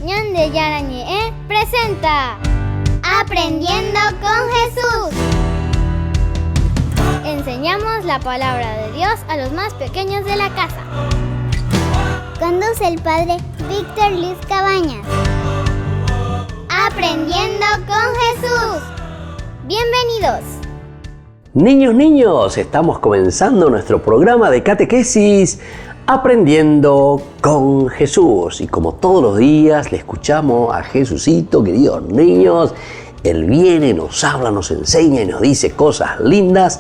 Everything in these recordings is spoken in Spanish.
Ñande Yarañe presenta Aprendiendo con Jesús. Enseñamos la palabra de Dios a los más pequeños de la casa. Conduce el padre Víctor Luis Cabañas. Aprendiendo con Jesús. Bienvenidos. Niños, estamos comenzando nuestro programa de catequesis Aprendiendo con Jesús. Y como todos los días le escuchamos a Jesucito, queridos niños, Él viene, nos habla, nos enseña y nos dice cosas lindas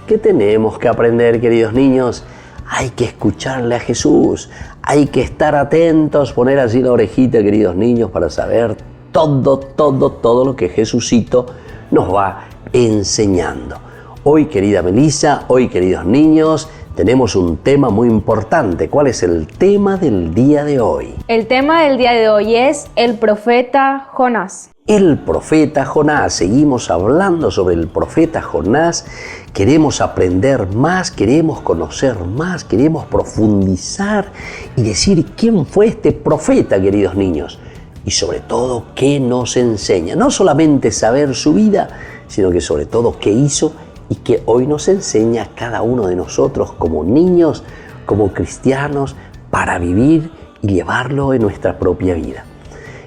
que tenemos que aprender, queridos niños. Hay que escucharle a Jesús, hay que estar atentos, poner así la orejita, queridos niños, para saber todo lo que Jesucito nos va enseñando. Hoy, querida Melissa, hoy, queridos niños, tenemos un tema muy importante. ¿Cuál es el tema del día de hoy? El tema del día de hoy es el profeta Jonás. El profeta Jonás. Seguimos hablando sobre el profeta Jonás. Queremos aprender más, queremos conocer más, queremos profundizar y decir quién fue este profeta, queridos niños. Y sobre todo, qué nos enseña. No solamente saber su vida, sino que sobre todo qué hizo y que hoy nos enseña a cada uno de nosotros como niños, como cristianos, para vivir y llevarlo en nuestra propia vida.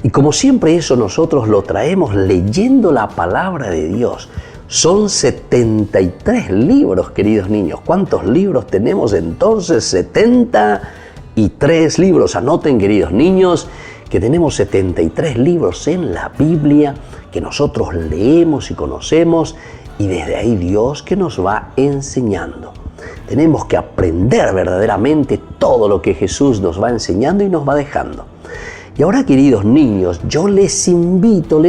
Y como siempre eso nosotros lo traemos leyendo la palabra de Dios. Son 73 libros, queridos niños. ¿Cuántos libros tenemos entonces? 73 libros. Anoten, queridos niños, que tenemos 73 libros en la Biblia que nosotros leemos y conocemos, y desde ahí Dios que nos va enseñando. Tenemos que aprender verdaderamente todo lo que Jesús nos va enseñando y nos va dejando. Y ahora, queridos niños, yo les invito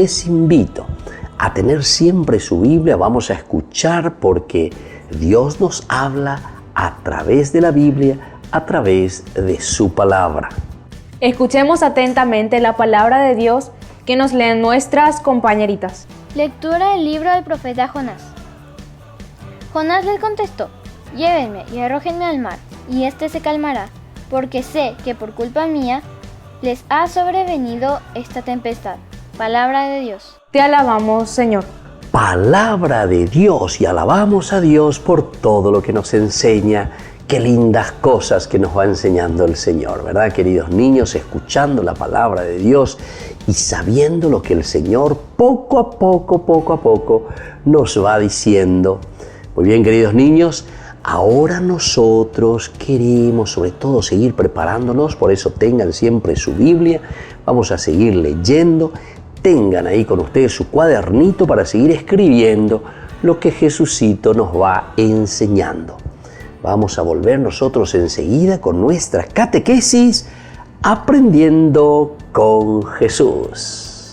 a tener siempre su Biblia. Vamos a escuchar porque Dios nos habla a través de la Biblia, a través de su palabra. Escuchemos atentamente la palabra de Dios que nos leen nuestras compañeritas. Lectura del libro del profeta Jonás. Jonás les contestó: llévenme y arrójenme al mar, y éste se calmará, porque sé que por culpa mía les ha sobrevenido esta tempestad. Palabra de Dios. Te alabamos, Señor. Palabra de Dios, y alabamos a Dios por todo lo que nos enseña. Qué lindas cosas que nos va enseñando el Señor, ¿verdad, queridos niños? Escuchando la palabra de Dios y sabiendo lo que el Señor poco a poco nos va diciendo. Muy bien, queridos niños, ahora nosotros queremos sobre todo seguir preparándonos, por eso tengan siempre su Biblia, vamos a seguir leyendo, tengan ahí con ustedes su cuadernito para seguir escribiendo lo que Jesucito nos va enseñando. Vamos a volver nosotros enseguida con nuestra catequesis Aprendiendo con Jesús.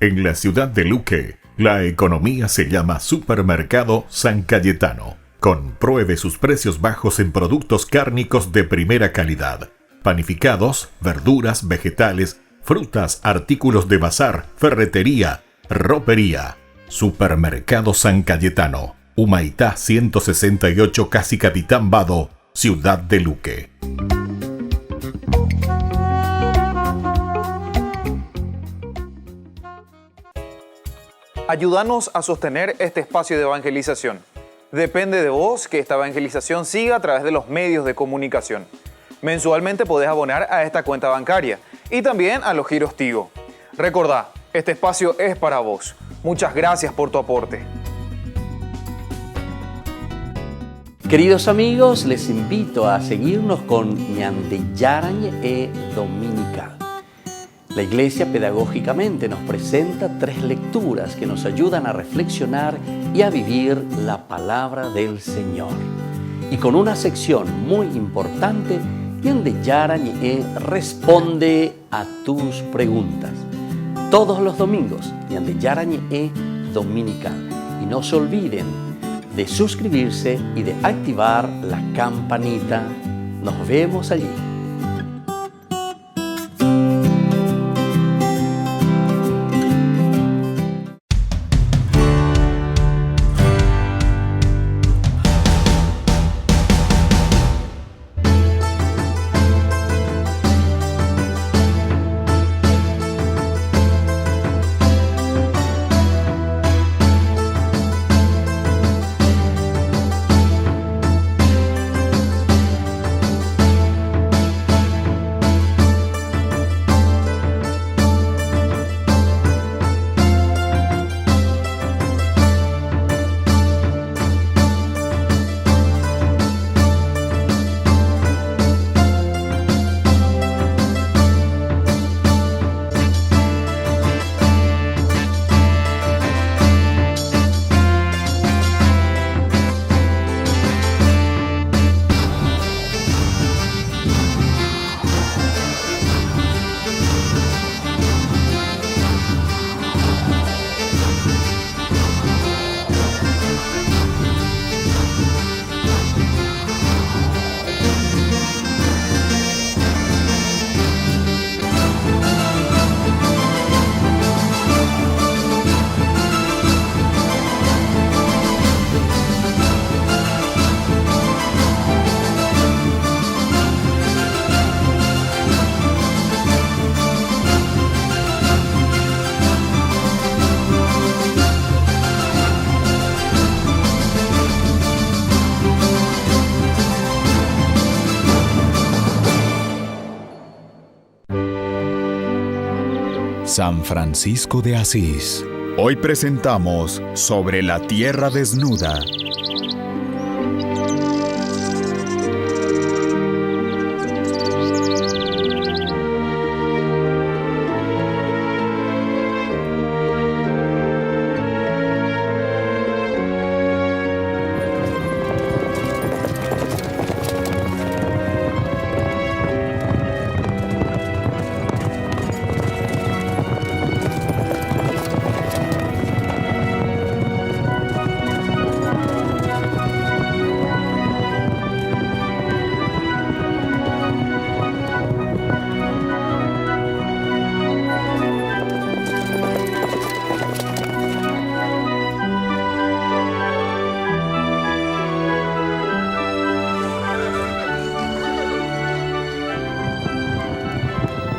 En la ciudad de Luque, la economía se llama Supermercado San Cayetano. Compruebe sus precios bajos en productos cárnicos de primera calidad. Panificados, verduras, vegetales, frutas, artículos de bazar, ferretería, ropería. Supermercado San Cayetano, Humaitá 168, Casi Capitán Vado, Ciudad de Luque. Ayúdanos a sostener este espacio de evangelización. Depende de vos que esta evangelización siga a través de los medios de comunicación. Mensualmente podés abonar a esta cuenta bancaria y también a los giros Tigo. Recordá, este espacio es para vos. Muchas gracias por tu aporte. Queridos amigos, les invito a seguirnos con Ñande Yarañe Dominical. La Iglesia pedagógicamente nos presenta 3 lecturas que nos ayudan a reflexionar y a vivir la palabra del Señor. Y con una sección muy importante, Ñande Yarañe responde a tus preguntas. Todos los domingos, Ñande Yarañe Dominical. Y no se olviden de suscribirse y de activar la campanita. Nos vemos allí. San Francisco de Asís. Hoy presentamos Sobre la Tierra Desnuda.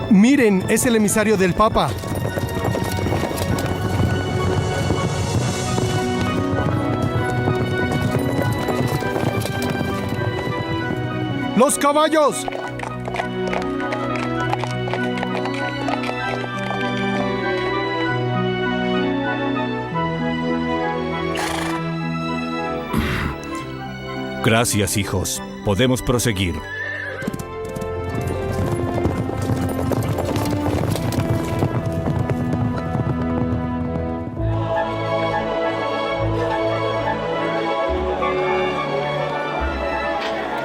Miren, es el emisario del Papa. ¡Los caballos! Gracias, hijos. Podemos proseguir.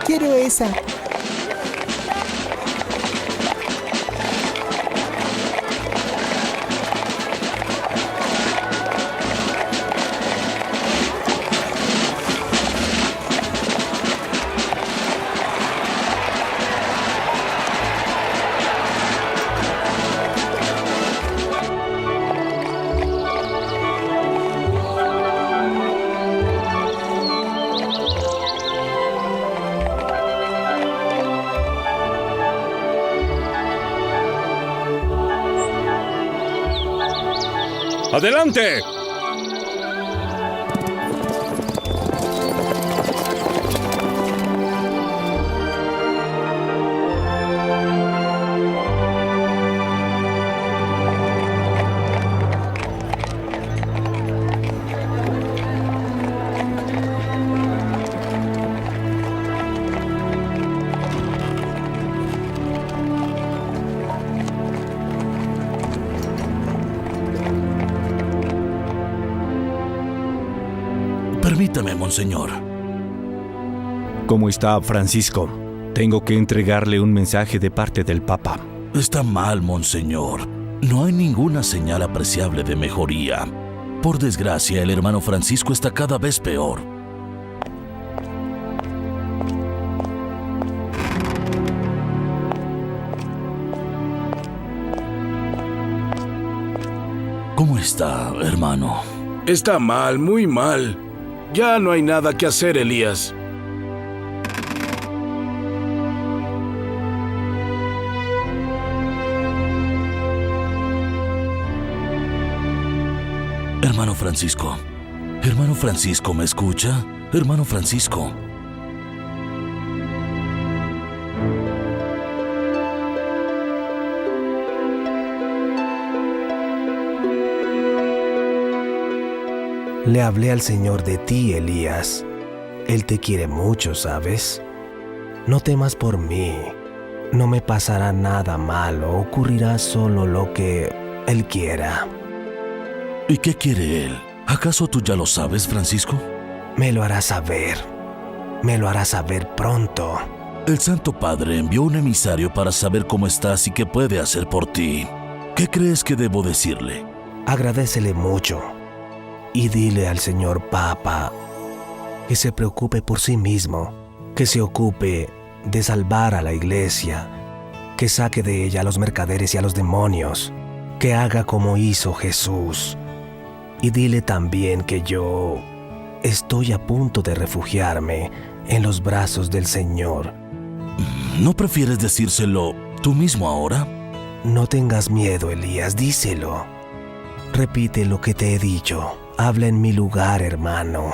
Quiero esa. ¡Adelante! Permítame, monseñor. ¿Cómo está, Francisco? Tengo que entregarle un mensaje de parte del Papa. Está mal, monseñor. No hay ninguna señal apreciable de mejoría. Por desgracia, el hermano Francisco está cada vez peor. ¿Cómo está, hermano? Está mal, muy mal. Ya no hay nada que hacer, Elías. Hermano Francisco, ¿me escucha? Hermano Francisco. Le hablé al Señor de ti, Elías. Él te quiere mucho, ¿sabes? No temas por mí. No me pasará nada malo. Ocurrirá solo lo que Él quiera. ¿Y qué quiere Él? ¿Acaso tú ya lo sabes, Francisco? Me lo hará saber. Me lo hará saber pronto. El Santo Padre envió un emisario para saber cómo estás y qué puede hacer por ti. ¿Qué crees que debo decirle? Agradécele mucho. Y dile al señor Papa que se preocupe por sí mismo, que se ocupe de salvar a la iglesia, que saque de ella a los mercaderes y a los demonios, que haga como hizo Jesús. Y dile también que yo estoy a punto de refugiarme en los brazos del Señor. ¿No prefieres decírselo tú mismo ahora? No tengas miedo, Elías, díselo. Repite lo que te he dicho. Habla en mi lugar, hermano.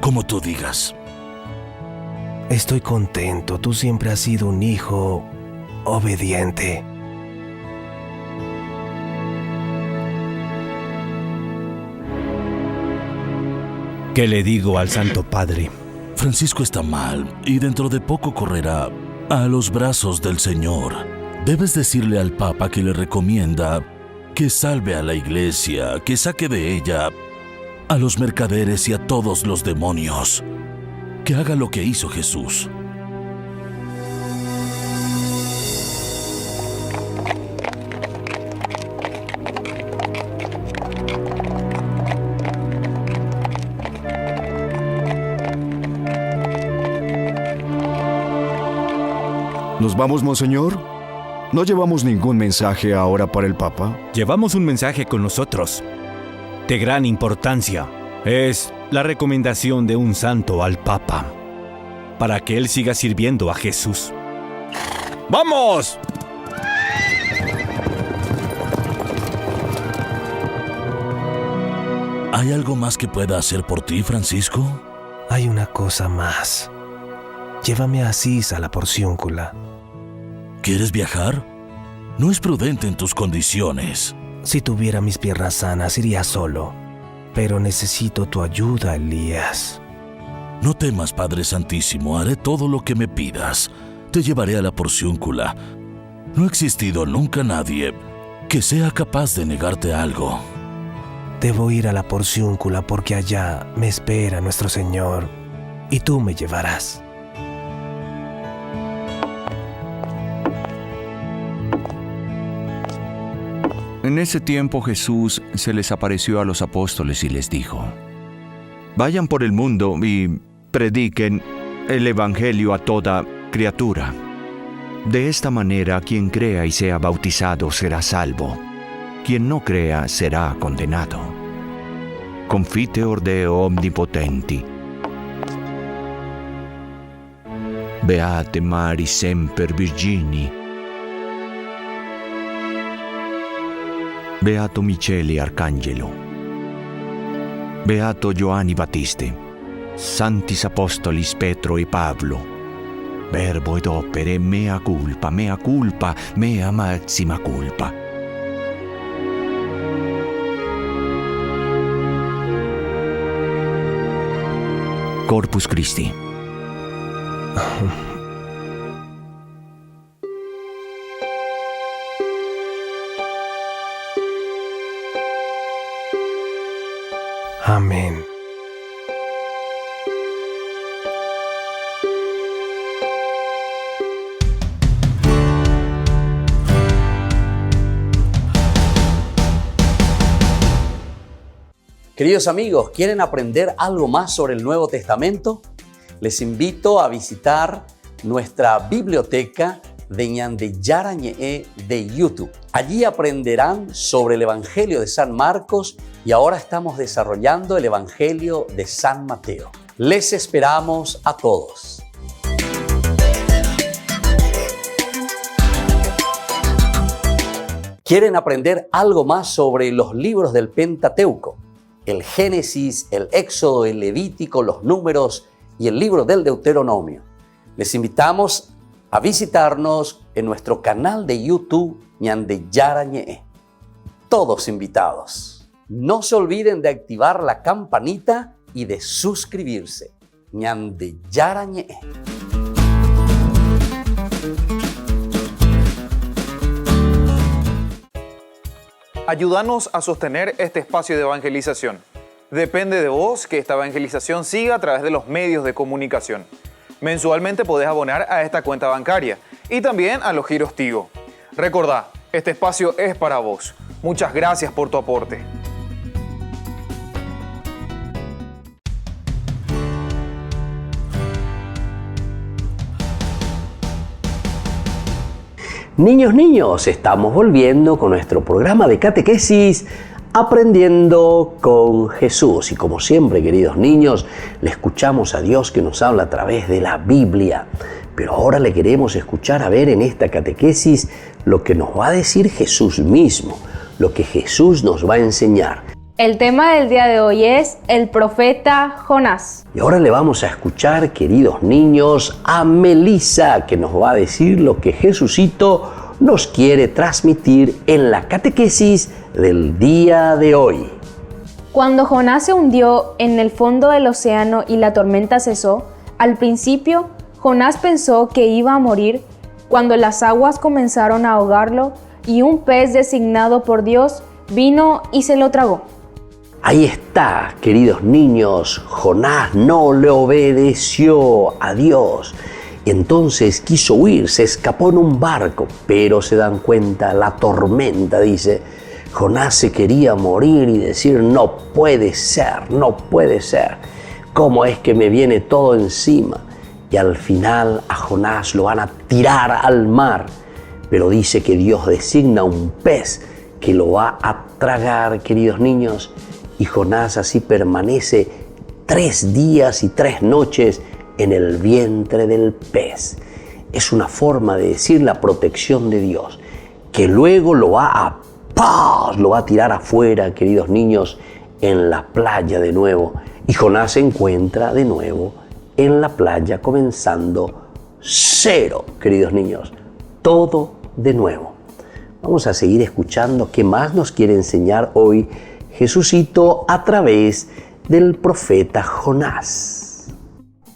Como tú digas. Estoy contento. Tú siempre has sido un hijo obediente. ¿Qué le digo al Santo Padre? Francisco está mal y dentro de poco correrá a los brazos del Señor. Debes decirle al Papa que le recomienda que salve a la Iglesia, que saque de ella a los mercaderes y a todos los demonios, que haga lo que hizo Jesús. ¿Nos vamos, monseñor? ¿No llevamos ningún mensaje ahora para el Papa? Llevamos un mensaje con nosotros, de gran importancia. Es la recomendación de un santo al Papa, para que él siga sirviendo a Jesús. ¡Vamos! ¿Hay algo más que pueda hacer por ti, Francisco? Hay una cosa más. Llévame a Asís a la Porciúncula. ¿Quieres viajar? No es prudente en tus condiciones. Si tuviera mis piernas sanas, iría solo. Pero necesito tu ayuda, Elías. No temas, Padre Santísimo, haré todo lo que me pidas. Te llevaré a la Porciúncula. No ha existido nunca nadie que sea capaz de negarte algo. Debo ir a la Porciúncula porque allá me espera nuestro Señor y tú me llevarás. En ese tiempo Jesús se les apareció a los apóstoles y les dijo: Vayan por el mundo y prediquen el Evangelio a toda criatura. De esta manera, quien crea y sea bautizado será salvo. Quien no crea será condenado. Confiteor Deo omnipotenti. Beate Mari semper Virgini. Beato Michele Arcangelo. Beato Giovanni Battiste. Santis Apostolis Petro e Pablo. Verbo ed opere mea culpa, mea maxima culpa. Corpus Christi. Amén. Queridos amigos, ¿quieren aprender algo más sobre el Nuevo Testamento? Les invito a visitar nuestra biblioteca de Ñande Yarañe de YouTube. Allí aprenderán sobre el Evangelio de San Marcos y ahora estamos desarrollando el Evangelio de San Mateo. Les esperamos a todos. ¿Quieren aprender algo más sobre los libros del Pentateuco? El Génesis, el Éxodo, el Levítico, los Números y el libro del Deuteronomio. Les invitamos a visitarnos en nuestro canal de YouTube Ñande Yarañe. Todos invitados. No se olviden de activar la campanita y de suscribirse. Ñande Yarañe. Ayúdanos a sostener este espacio de evangelización. Depende de vos que esta evangelización siga a través de los medios de comunicación. Mensualmente podés abonar a esta cuenta bancaria y también a los giros Tigo. Recordá, este espacio es para vos. Muchas gracias por tu aporte. Niños, estamos volviendo con nuestro programa de catequesis Aprendiendo con Jesús. Y como siempre, queridos niños, le escuchamos a Dios que nos habla a través de la Biblia. Pero ahora le queremos escuchar a ver en esta catequesis lo que nos va a decir Jesús mismo, lo que Jesús nos va a enseñar. El tema del día de hoy es el profeta Jonás. Y ahora le vamos a escuchar, queridos niños, a Melissa, que nos va a decir lo que Jesucito nos quiere transmitir en la catequesis del día de hoy. Cuando Jonás se hundió en el fondo del océano y la tormenta cesó, al principio Jonás pensó que iba a morir cuando las aguas comenzaron a ahogarlo y un pez designado por Dios vino y se lo tragó. Ahí está, queridos niños, Jonás no le obedeció a Dios. Entonces quiso huir, se escapó en un barco, pero se dan cuenta, la tormenta dice, Jonás se quería morir y decir, no puede ser, no puede ser. ¿Cómo es que me viene todo encima? Y al final a Jonás lo van a tirar al mar, pero dice que Dios designa un pez que lo va a tragar, queridos niños, y Jonás así permanece 3 días y 3 noches en el vientre del pez. Es una forma de decir la protección de Dios, que luego lo va a tirar afuera, queridos niños, en la playa de nuevo. Y Jonás se encuentra de nuevo en la playa comenzando 0, queridos niños, todo de nuevo. Vamos a seguir escuchando qué más nos quiere enseñar hoy Jesucito a través del profeta Jonás.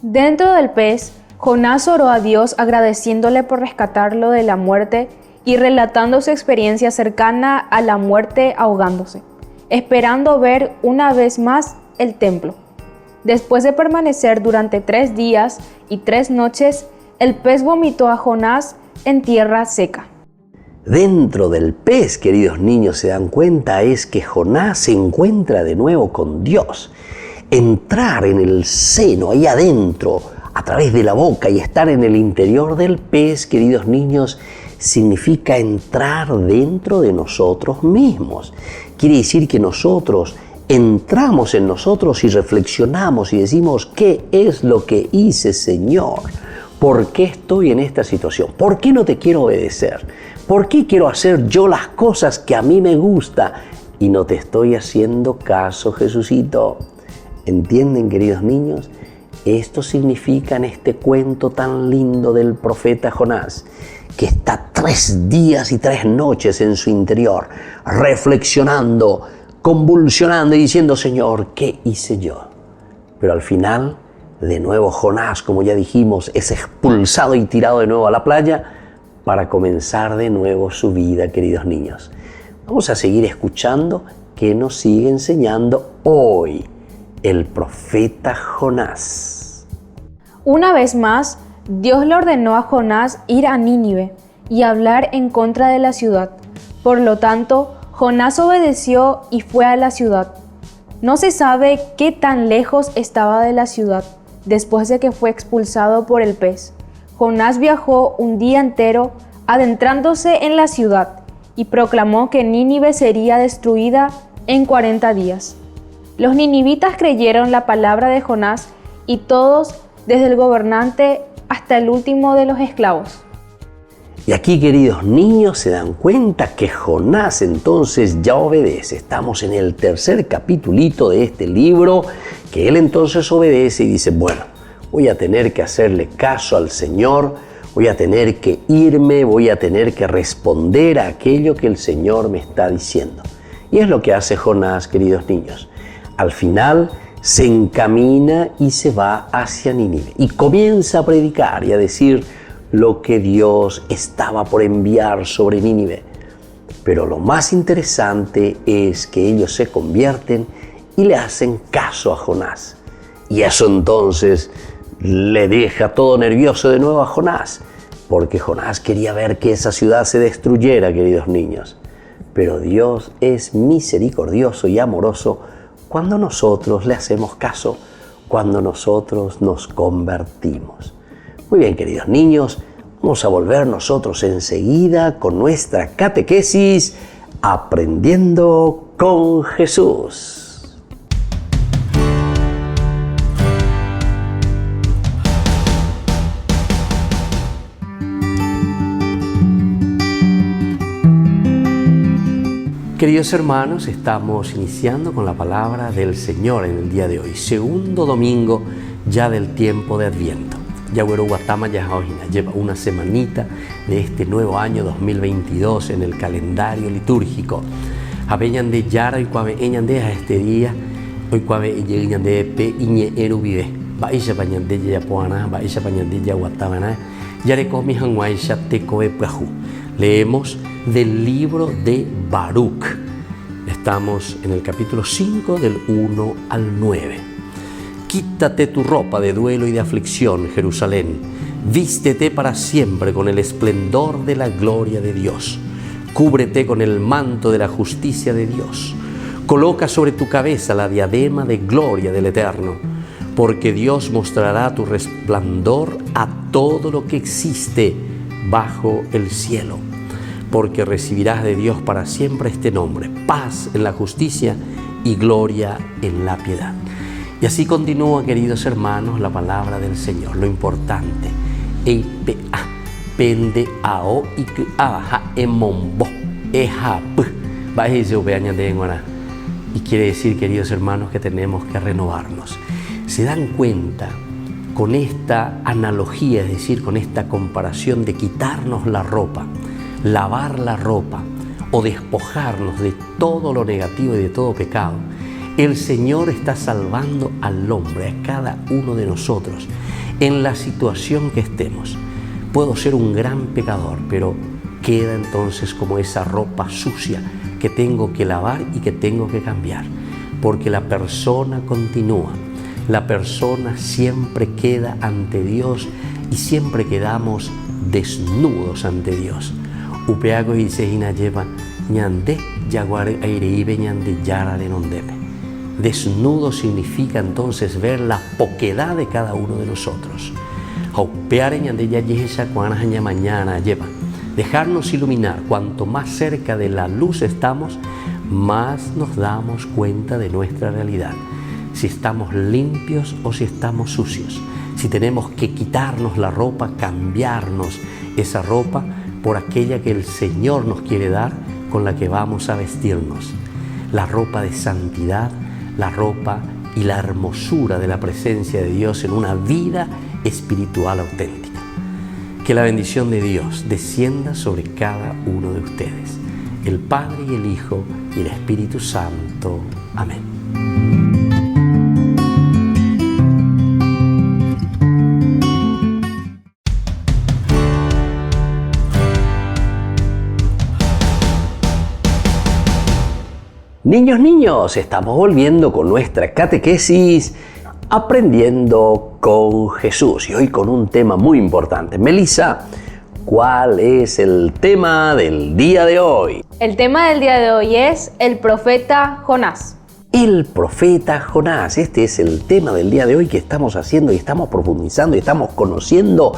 Dentro del pez, Jonás oró a Dios agradeciéndole por rescatarlo de la muerte y relatando su experiencia cercana a la muerte ahogándose, esperando ver una vez más el templo. Después de permanecer durante 3 días y 3 noches, el pez vomitó a Jonás en tierra seca. Dentro del pez, queridos niños, se dan cuenta es que Jonás se encuentra de nuevo con Dios. Entrar en el seno, ahí adentro, a través de la boca y estar en el interior del pez, queridos niños, significa entrar dentro de nosotros mismos. Quiere decir que nosotros entramos en nosotros y reflexionamos y decimos, ¿qué es lo que hice, Señor? ¿Por qué estoy en esta situación? ¿Por qué no te quiero obedecer? ¿Por qué quiero hacer yo las cosas que a mí me gusta y no te estoy haciendo caso, Jesucito? ¿Entienden, queridos niños? Esto significa en este cuento tan lindo del profeta Jonás, que está 3 días y 3 noches en su interior, reflexionando, convulsionando y diciendo, Señor, ¿qué hice yo? Pero al final, de nuevo Jonás, como ya dijimos, es expulsado y tirado de nuevo a la playa para comenzar de nuevo su vida, queridos niños. Vamos a seguir escuchando qué nos sigue enseñando hoy el profeta Jonás. Una vez más, Dios le ordenó a Jonás ir a Nínive y hablar en contra de la ciudad. Por lo tanto, Jonás obedeció y fue a la ciudad. No se sabe qué tan lejos estaba de la ciudad después de que fue expulsado por el pez. Jonás viajó un día entero adentrándose en la ciudad y proclamó que Nínive sería destruida en 40 días. Los ninivitas creyeron la palabra de Jonás y todos, desde el gobernante hasta el último de los esclavos. Y aquí, queridos niños, se dan cuenta que Jonás entonces ya obedece. Estamos en el 3er capitulito de este libro, que él entonces obedece y dice, bueno, voy a tener que hacerle caso al Señor, voy a tener que irme, voy a tener que responder a aquello que el Señor me está diciendo. Y es lo que hace Jonás, queridos niños. Al final se encamina y se va hacia Nínive y comienza a predicar y a decir lo que Dios estaba por enviar sobre Nínive. Pero lo más interesante es que ellos se convierten y le hacen caso a Jonás. Y eso entonces le deja todo nervioso de nuevo a Jonás, porque Jonás quería ver que esa ciudad se destruyera, queridos niños. Pero Dios es misericordioso y amoroso cuando nosotros le hacemos caso, cuando nosotros nos convertimos. Muy bien, queridos niños, vamos a volver nosotros enseguida con nuestra catequesis Aprendiendo con Jesús. Queridos hermanos, estamos iniciando con la palabra del Señor en el día de hoy, segundo domingo ya del tiempo de Adviento. Yaguero Guatama Yajaojina lleva una semanita de este nuevo año 2022 en el calendario litúrgico. Abeñan de Yara y Cuabeñan de este día Hoy cuave y de pe iñe eru vive. Baisha pañande ya poana, baisha pañande ya guatabana. Yarekomi hanguaisha tecoe prahu. Leemos del libro de Baruch. Estamos en el capítulo 5 del 1 al 9. Quítate tu ropa de duelo y de aflicción, Jerusalén. Vístete para siempre con el esplendor de la gloria de Dios. Cúbrete con el manto de la justicia de Dios. Coloca sobre tu cabeza la diadema de gloria del Eterno, porque Dios mostrará tu resplandor a todo lo que existe bajo el cielo. Porque recibirás de Dios para siempre este nombre: paz en la justicia y gloria en la piedad. Y así continúa, queridos hermanos, la palabra del Señor. Lo importante, pende ao y emombo y quiere decir, queridos hermanos, que tenemos que renovarnos. ¿Se dan cuenta con esta analogía, es decir, con esta comparación de quitarnos la ropa, lavar la ropa o despojarnos de todo lo negativo y de todo pecado? El Señor está salvando al hombre, a cada uno de nosotros, en la situación que estemos. Puedo ser un gran pecador, pero queda entonces como esa ropa sucia que tengo que lavar y que tengo que cambiar, porque la persona continúa, la persona siempre queda ante Dios y siempre quedamos desnudos ante Dios. Upeago y Sehina lleva ñande yaguare aireibe ñande yara de nondepe. Desnudo significa entonces ver la poquedad de cada uno de nosotros. Dejarnos iluminar. Cuanto más cerca de la luz estamos, más nos damos cuenta de nuestra realidad. Si estamos limpios o si estamos sucios. Si tenemos que quitarnos la ropa, cambiarnos esa ropa por aquella que el Señor nos quiere dar, con la que vamos a vestirnos. La ropa de santidad, la ropa y la hermosura de la presencia de Dios en una vida espiritual auténtica. Que la bendición de Dios descienda sobre cada uno de ustedes, el Padre y el Hijo y el Espíritu Santo. Amén. Niños, estamos volviendo con nuestra catequesis Aprendiendo con Jesús, y hoy con un tema muy importante. Melissa, ¿cuál es el tema del día de hoy? El tema del día de hoy es el profeta Jonás. El profeta Jonás, este es el tema del día de hoy que estamos haciendo y estamos profundizando y estamos conociendo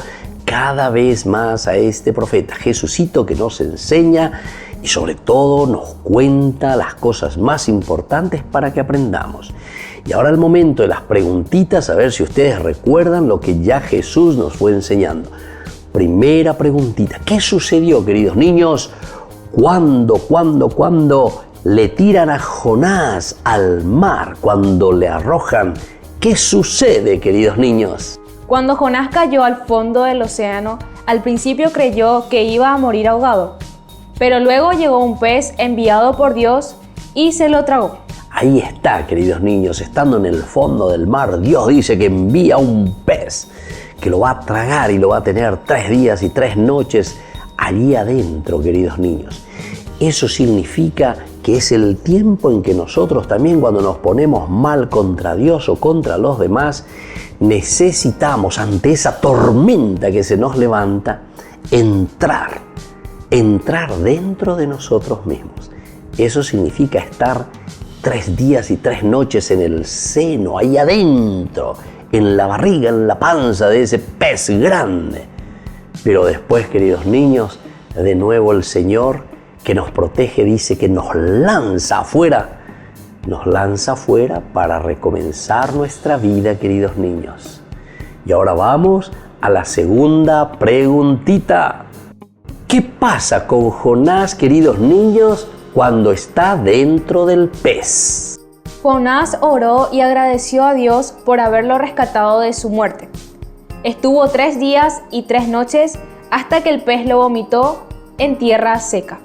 cada vez más a este profeta, Jesucito, que nos enseña y sobre todo nos cuenta las cosas más importantes para que aprendamos. Y ahora el momento de las preguntitas, a ver si ustedes recuerdan lo que ya Jesús nos fue enseñando. Primera preguntita: ¿qué sucedió, queridos niños, cuando le tiran a Jonás al mar, cuando le arrojan? ¿Qué sucede, queridos niños? Cuando Jonás cayó al fondo del océano, al principio creyó que iba a morir ahogado, pero luego llegó un pez enviado por Dios y se lo tragó. Ahí está, queridos niños, estando en el fondo del mar, Dios dice que envía un pez que lo va a tragar y lo va a tener 3 días y 3 noches allí adentro, queridos niños. Eso significa que es el tiempo en que nosotros también, cuando nos ponemos mal contra Dios o contra los demás, necesitamos, ante esa tormenta que se nos levanta, entrar dentro de nosotros mismos. Eso significa estar 3 días y 3 noches en el seno, ahí adentro, en la barriga, en la panza de ese pez grande. Pero después, queridos niños, de nuevo el Señor, que nos protege, dice que nos lanza afuera para recomenzar nuestra vida, queridos niños. Y ahora vamos a la segunda preguntita. ¿Qué pasa con Jonás, queridos niños, cuando está dentro del pez? Jonás oró y agradeció a Dios por haberlo rescatado de su muerte. Estuvo 3 días y 3 noches hasta que el pez lo vomitó en tierra seca.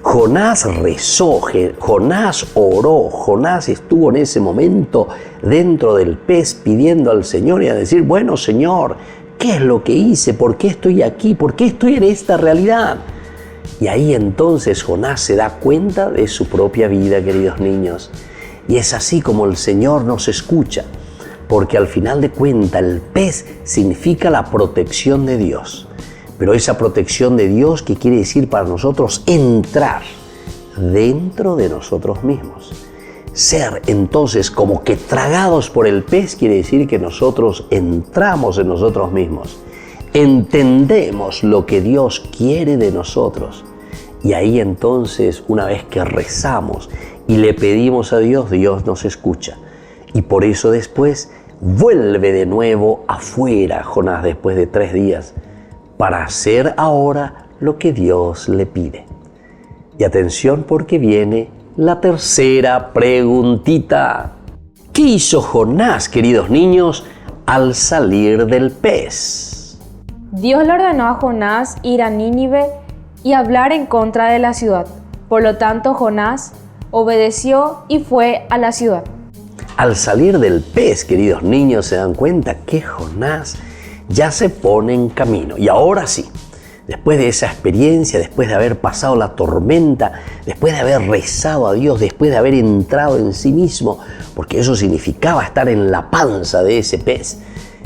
Jonás rezó, Jonás oró, Jonás estuvo en ese momento dentro del pez pidiendo al Señor y a decir, bueno Señor, ¿qué es lo que hice? ¿Por qué estoy aquí? ¿Por qué estoy en esta realidad? Y ahí entonces Jonás se da cuenta de su propia vida, queridos niños. Y es así como el Señor nos escucha, porque al final de cuentas el pez significa la protección de Dios. Pero esa protección de Dios que quiere decir para nosotros entrar dentro de nosotros mismos. Ser entonces como que tragados por el pez quiere decir que nosotros entramos en nosotros mismos. Entendemos lo que Dios quiere de nosotros. Y ahí entonces, una vez que rezamos y le pedimos a Dios, Dios nos escucha. Y por eso después vuelve de nuevo afuera Jonás después de 3 días para hacer ahora lo que Dios le pide. Y atención porque viene la tercera preguntita. ¿Qué hizo Jonás, queridos niños, al salir del pez? Dios le ordenó a Jonás ir a Nínive y hablar en contra de la ciudad. Por lo tanto, Jonás obedeció y fue a la ciudad. Al salir del pez, queridos niños, se dan cuenta que Jonás ya se pone en camino. Y ahora sí, después de esa experiencia, después de haber pasado la tormenta, después de haber rezado a Dios, después de haber entrado en sí mismo, porque eso significaba estar en la panza de ese pez,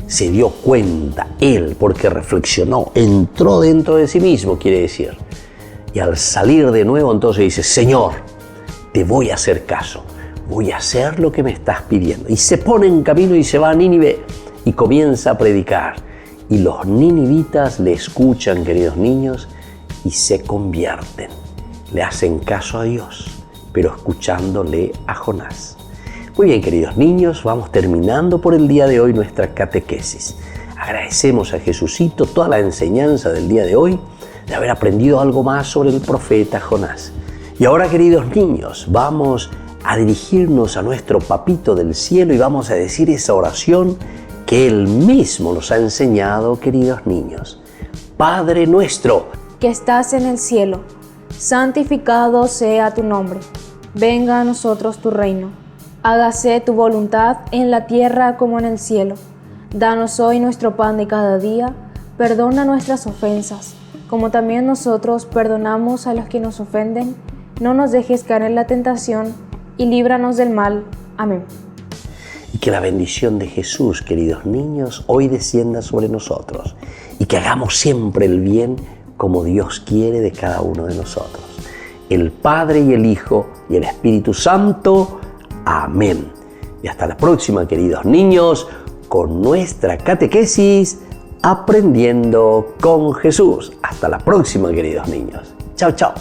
se dio cuenta él, porque reflexionó, entró dentro de sí mismo, quiere decir. Y al salir de nuevo, entonces dice, Señor, te voy a hacer caso, voy a hacer lo que me estás pidiendo. Y se pone en camino y se va a Nínive y comienza a predicar. Y los ninivitas le escuchan, queridos niños, y se convierten. Le hacen caso a Dios, pero escuchándole a Jonás. Muy bien, queridos niños, vamos terminando por el día de hoy nuestra catequesis. Agradecemos a Jesucito toda la enseñanza del día de hoy, de haber aprendido algo más sobre el profeta Jonás. Y ahora, queridos niños, vamos a dirigirnos a nuestro Papito del cielo y vamos a decir esa oración que Él mismo nos ha enseñado, queridos niños. Padre nuestro, que estás en el cielo, santificado sea tu nombre. Venga a nosotros tu reino. Hágase tu voluntad en la tierra como en el cielo. Danos hoy nuestro pan de cada día. Perdona nuestras ofensas, como también nosotros perdonamos a los que nos ofenden. No nos dejes caer en la tentación y líbranos del mal. Amén. Y que la bendición de Jesús, queridos niños, hoy descienda sobre nosotros y que hagamos siempre el bien como Dios quiere de cada uno de nosotros. El Padre y el Hijo y el Espíritu Santo. Amén. Y hasta la próxima, queridos niños, con nuestra catequesis Aprendiendo con Jesús. Hasta la próxima, queridos niños. Chao, chao.